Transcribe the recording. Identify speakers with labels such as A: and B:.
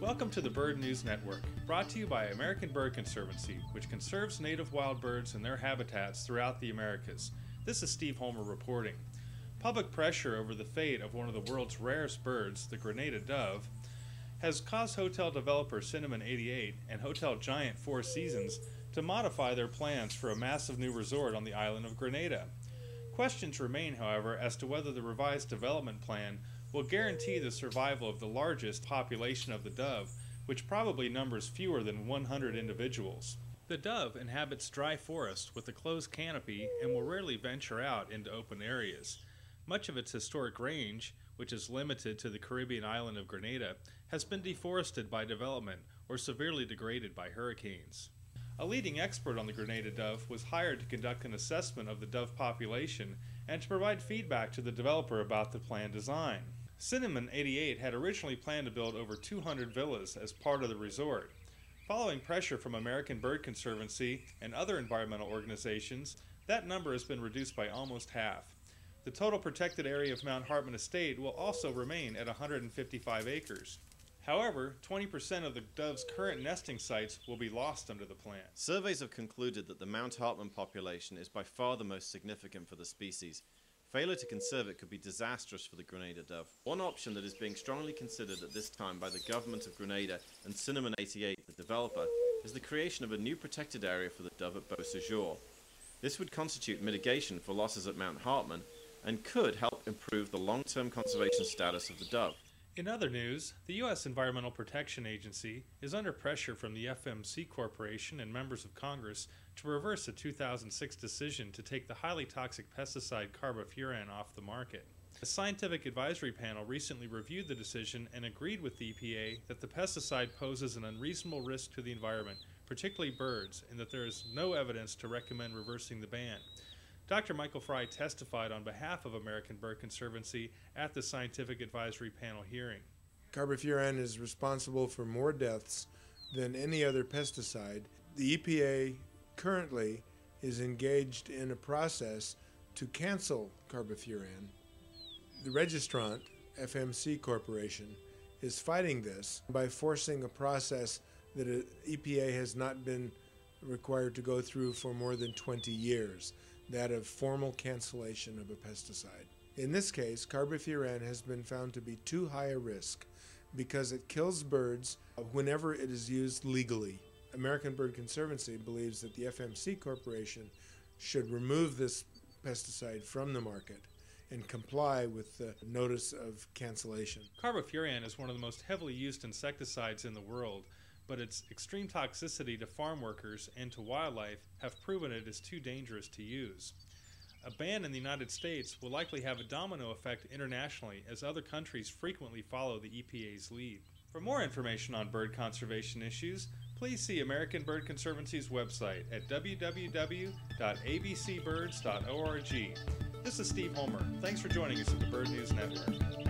A: Welcome to the Bird News Network, brought to you by American Bird Conservancy, which conserves native wild birds and their habitats throughout the Americas. This is Steve Homer reporting. Public pressure over the fate of one of the world's rarest birds, the Grenada dove, has caused hotel developer Cinnamon 88 and hotel giant Four Seasons to modify their plans for a massive new resort on the island of Grenada. Questions remain, however, as to whether the revised development plan will guarantee the survival of the largest population of the dove, which probably numbers fewer than 100 individuals. The dove inhabits dry forest with a closed canopy and will rarely venture out into open areas. Much of its historic range, which is limited to the Caribbean island of Grenada, has been deforested by development or severely degraded by hurricanes. A leading expert on the Grenada dove was hired to conduct an assessment of the dove population and to provide feedback to the developer about the planned design. Cinnamon 88 had originally planned to build over 200 villas as part of the resort. Following pressure from American Bird Conservancy and other environmental organizations, that number has been reduced by almost half. The total protected area of Mount Hartman Estate will also remain at 155 acres. However, 20% of the dove's current nesting sites will be lost under the plan.
B: Surveys have concluded that the Mount Hartman population is by far the most significant for the species. Failure to conserve it could be disastrous for the Grenada dove. One option that is being strongly considered at this time by the government of Grenada and Cinnamon 88, the developer, is the creation of a new protected area for the dove at Beausejour. This would constitute mitigation for losses at Mount Hartman and could help improve the long-term conservation status of the dove.
A: In other news, the U.S. Environmental Protection Agency is under pressure from the FMC Corporation and members of Congress to reverse a 2006 decision to take the highly toxic pesticide Carbofuran off the market. A scientific advisory panel recently reviewed the decision and agreed with the EPA that the pesticide poses an unreasonable risk to the environment, particularly birds, and that there is no evidence to recommend reversing the ban. Dr. Michael Fry testified on behalf of American Bird Conservancy at the scientific advisory panel hearing.
C: Carbofuran is responsible for more deaths than any other pesticide. The EPA currently is engaged in a process to cancel Carbofuran. The registrant, FMC Corporation, is fighting this by forcing a process that EPA has not been required to go through for more than 20 years. That of formal cancellation of a pesticide. In this case, Carbofuran has been found to be too high a risk because it kills birds whenever it is used legally. American Bird Conservancy believes that the FMC Corporation should remove this pesticide from the market and comply with the notice of cancellation.
A: Carbofuran is one of the most heavily used insecticides in the world, but its extreme toxicity to farm workers and to wildlife have proven it is too dangerous to use. A ban in the United States will likely have a domino effect internationally as other countries frequently follow the EPA's lead. For more information on bird conservation issues, please see American Bird Conservancy's website at www.abcbirds.org. This is Steve Homer. Thanks for joining us at the Bird News Network.